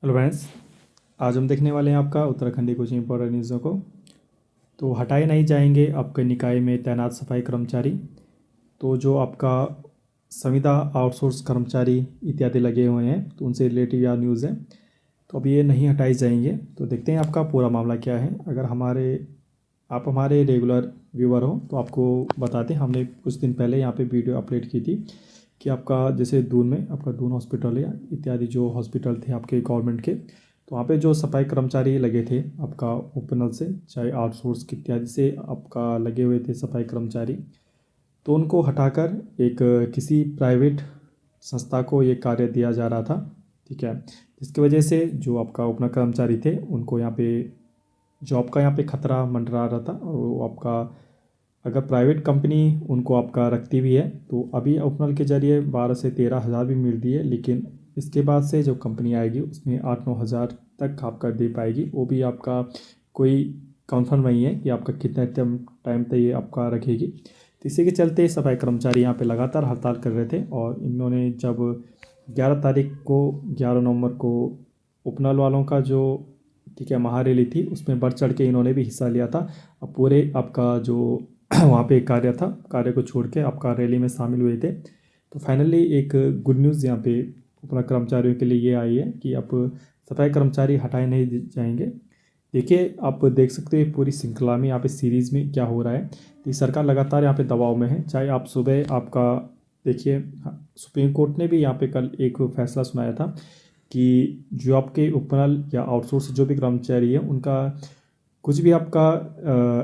Hello friends. आज हम देखने वाले हैं आपका उत्तराखंडी कुछ इंपॉर्टेंट न्यूज़ों को। तो हटाए नहीं जाएंगे आपके निकाय में तैनात सफाई कर्मचारी। तो जो आपका संविदा आउटसोर्स कर्मचारी इत्यादि लगे हुए हैं तो उनसे रिलेटिव यह न्यूज़ है। तो अब ये नहीं हटाए जाएंगे। तो देखते हैं आपका पूरा मामला क्या है। अगर आप हमारे रेगुलर व्यूअर हो तो आपको बता दें, हमने कुछ दिन पहले यहाँ पे वीडियो अपलोड की थी कि आपका जैसे दून में आपका दून हॉस्पिटल है इत्यादि जो हॉस्पिटल थे आपके गवर्नमेंट के, तो वहाँ पे जो सफाई कर्मचारी लगे थे आपका ओपनल से चाहे आउटसोर्स इत्यादि से आपका लगे हुए थे सफाई कर्मचारी, तो उनको हटाकर एक किसी प्राइवेट संस्था को ये कार्य दिया जा रहा था। ठीक है, जिसकी वजह से जो आपका ओपनर कर्मचारी थे उनको यहाँ पे जॉब का यहाँ पे खतरा मंडरा रहा था। और वो आपका अगर प्राइवेट कंपनी उनको आपका रखती भी है तो अभी ओपनल के ज़रिए 12 से 13 हज़ार भी मिल रही है, लेकिन इसके बाद से जो कंपनी आएगी उसमें 8-9 हज़ार तक आपका दे पाएगी। वो भी आपका कोई कंफर्म नहीं है कि आपका कितना टाइम तक ये आपका रखेगी। तो इसी के चलते सफाई कर्मचारी यहाँ पे लगातार हड़ताल कर रहे थे और इन्होंने जब 11 नवंबर को उपनल वालों का जो ठीक है महारैली थी उसमें बढ़ चढ़ के इन्होंने भी हिस्सा लिया था। अब पूरे आपका जो वहाँ पे कार्य था, कार्य को छोड़ के आपका रैली में शामिल हुए थे। तो फाइनली एक गुड न्यूज़ यहाँ पे अपना कर्मचारियों के लिए ये आई है कि अब सफाई कर्मचारी हटाए नहीं जाएंगे। देखिए, आप देख सकते हैं पूरी श्रृंखला में यहाँ पे सीरीज़ में क्या हो रहा है। तो सरकार लगातार यहाँ पे दबाव में है। चाहे आप सुबह आपका देखिए, सुप्रीम कोर्ट ने भी यहाँ पे कल एक फैसला सुनाया था कि जो आपके उपनल या आउटसोर्स जो भी कर्मचारी है उनका कुछ भी आपका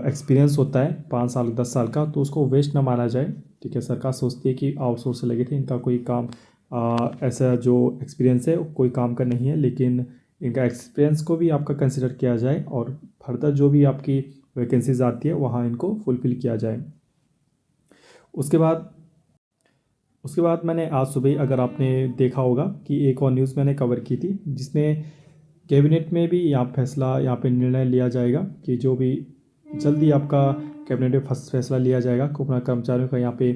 एक्सपीरियंस होता है 5 साल 10 साल का, तो उसको वेस्ट ना माना जाए। ठीक है, सरकार सोचती है कि आउटसोर्स से लगे थे इनका कोई काम ऐसा जो एक्सपीरियंस है कोई काम का नहीं है, लेकिन इनका एक्सपीरियंस को भी आपका कंसिडर किया जाए और फर्दर जो भी आपकी वैकेंसीज आती है वहाँ इनको फुलफ़िल किया जाए। उसके बाद मैंने आज सुबह, अगर आपने देखा होगा कि एक और न्यूज़ मैंने कवर की थी जिसमें कैबिनेट में भी यहाँ फैसला यहाँ पे निर्णय लिया जाएगा कि जो भी जल्दी आपका कैबिनेट में फैसला लिया जाएगा कि अपना कर्मचारियों का यहाँ पे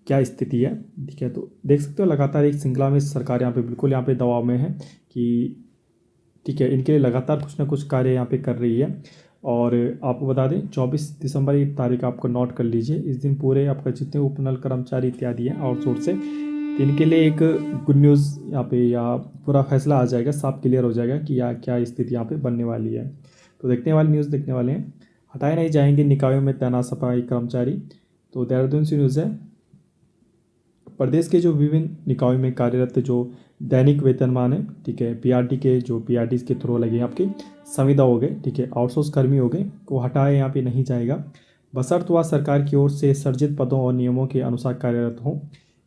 क्या स्थिति है। ठीक है, तो देख सकते हो लगातार एक श्रृंखला में सरकार यहाँ पे बिल्कुल यहाँ पे दबाव में है कि ठीक है इनके लिए लगातार कुछ ना कुछ कार्य यहाँ पे कर रही है। और आपको बता दें 24 दिसंबर की तारीख आपको नोट कर लीजिए। इस दिन पूरे आपका जितने उपनल कर्मचारी इत्यादि हैं आउटसोर्स से, तो इनके लिए एक गुड न्यूज़ यहाँ पे या पूरा फैसला आ जाएगा, साफ क्लियर हो जाएगा कि या क्या स्थिति यहाँ पे बनने वाली है। तो न्यूज़ देखने वाले हैं। हटाए नहीं जाएंगे निकायों में तैनात सफाई कर्मचारी। तो देहरादून से न्यूज़ है। प्रदेश के जो विभिन्न निकायों में कार्यरत जो दैनिक वेतनमान है, ठीक है, पीआरटी के जो पीआरटी के थ्रू लगे आपके संविदा हो गए, ठीक है, आउटसोर्स कर्मी हो गए, को हटाए यहाँ पे नहीं जाएगा बशर्त वह सरकार की ओर से सर्जित पदों और नियमों के अनुसार कार्यरत हों।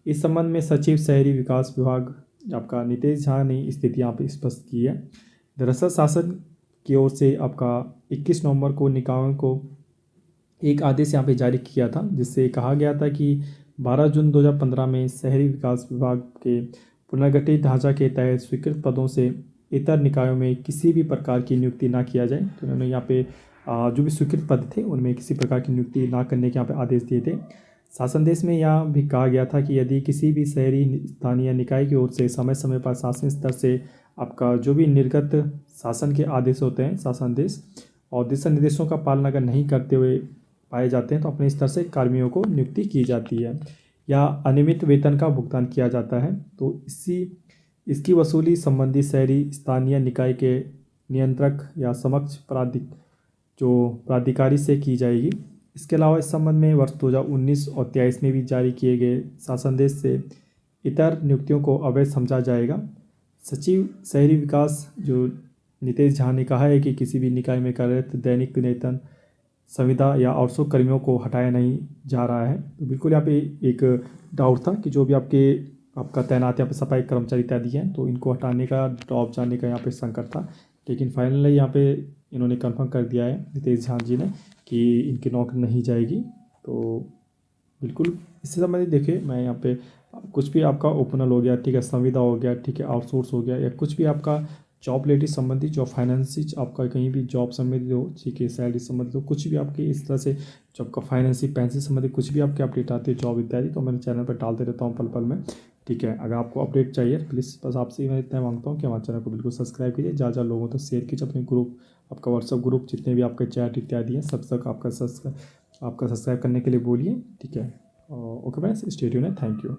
इस संबंध में सचिव शहरी विकास विभाग आपका नितेश झा ने स्थिति यहाँ पे स्पष्ट की है। दरअसल शासन की ओर से आपका 21 नवंबर को निकायों को एक आदेश यहाँ पे जारी किया था जिससे कहा गया था कि 12 जून 2015 में शहरी विकास विभाग के पुनर्गठित ढांचा के तहत स्वीकृत पदों से इतर निकायों में किसी भी प्रकार की नियुक्ति ना किया जाए। तो उन्होंने यहाँ पे जो भी स्वीकृत पद थे उनमें किसी प्रकार की नियुक्ति ना करने के यहाँ पे आदेश दिए थे। शासन देश में यह भी कहा गया था कि यदि किसी भी शहरी स्थानीय निकाय की ओर से समय समय पर शासन स्तर से आपका जो भी निर्गत शासन के आदेश होते हैं, शासन देश और दिशा निर्देशों का पालन अगर नहीं करते हुए पाए जाते हैं तो अपने स्तर से कर्मियों को नियुक्ति की जाती है या अनियमित वेतन का भुगतान किया जाता है। तो इसकी वसूली संबंधी शहरी स्थानीय निकाय के नियंत्रक या समक्ष प्राधिकारी से की जाएगी। इसके अलावा इस संबंध में वर्ष 2019 और 2023 में भी जारी किए गए शासनदेश से इतर नियुक्तियों को अवैध समझा जाएगा। सचिव शहरी विकास जो नितेश झा ने कहा है कि किसी भी निकाय में कार्यरत दैनिक वेतन संविदा या आउटसोर्स कर्मियों को हटाया नहीं जा रहा है। तो बिल्कुल यहाँ पे एक डाउट था कि जो भी आपका तैनात यहाँ पे सफाई कर्मचारी इत्यादि हैं तो इनको हटाने का ड्रॉप जाने का यहाँ पे संकट था, लेकिन फाइनली यहाँ पे इन्होंने कंफर्म कर दिया है नितेश झा जी ने कि इनकी नौकरी नहीं जाएगी। तो बिल्कुल इससे संबंधित देखिए, मैं यहाँ पे कुछ भी आपका ओपनल हो गया, ठीक है, संविदा हो गया, ठीक है, आउटसोर्स हो गया या कुछ भी आपका जॉब रिलेटेड संबंधित जो फाइनेंस आपका कहीं भी जॉब संबंधित हो, ठीक है, सैलरी संबंधित हो, कुछ भी आपके इस तरह से जो आपका फाइनेंस पेंशन संबंधित कुछ भी आपके अपडेट आते हैं जॉब इत्यादि, तो मैंने चैनल पर डालते रहता हूँ पल पल में। ठीक है। अगर आपको अपडेट चाहिए तो प्लीज़ बस आपसे मैं इतना मांगता हूँ कि हमारे चैनल को बिल्कुल सब्सक्राइब कीजिए, ज़्यादा लोगों तक शेयर कीजिए, अपने ग्रुप, आपका व्हाट्सअप ग्रुप, जितने भी आपके चैट इत्यादि हैं सब तक आपका सब्सक्राइब करने के लिए बोलिए, ठीक है। ओके फ्रेंड्स, स्टे ट्यून्ड है, थैंक यू।